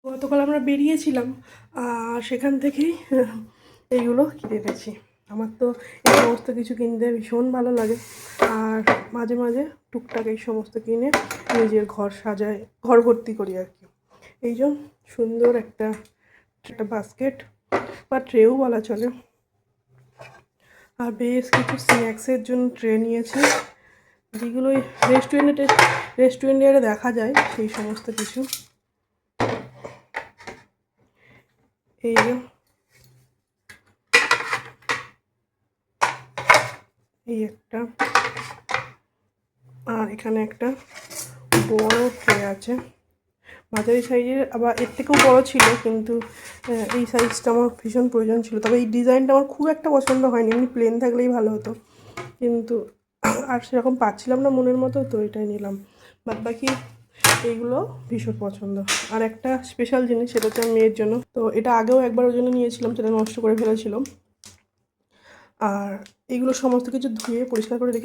গতকাল আমরা বেরিয়েছিলাম আর সেখান থেকেই এইগুলো কিনে এনেছি। আমার তো এই সমস্ত কিছু কিনতে ভীষণ ভালো লাগে আর মাঝে মাঝে টুকটাক এই সমস্ত কিনে নিজের ঘর সাজায়, ঘর ভর্তি করি আর কি। এই যে সুন্দর একটা বাস্কেট বা ট্রেও বলা চলে, আর বেশ কিছু স্ন্যাক্সের জন্য ট্রে নিয়েছি, যেগুলো রেস্টুরেন্টে দেখা যায় সেই সমস্ত কিছু। এই যে এই একটা, আর এখানে একটা বড় ট্রে আছে মাঝারি সাইজের, আবার এর থেকেও বড় ছিল, কিন্তু এই সাইজটা আমার ভীষণ প্রয়োজন ছিল। তবে এই ডিজাইনটা আমার খুব একটা পছন্দ হয়নি, এমনি প্লেন থাকলেই ভালো হতো, কিন্তু আর সেরকম পাচ্ছিলাম না মনের মতো, তো এটাই নিলাম। বাদ বাকি এইগুলো ভীষণ পছন্দ। আর একটা স্পেশাল জিনিস, সেটা হচ্ছে মেয়ের জন্য, তো এটা আগেও একবার ওর জন্য নিয়েছিলাম, সেটা নষ্ট করে ফেলেছিলাম। আর এইগুলো সমস্ত কিছু ধুয়ে পরিষ্কার করে রেখে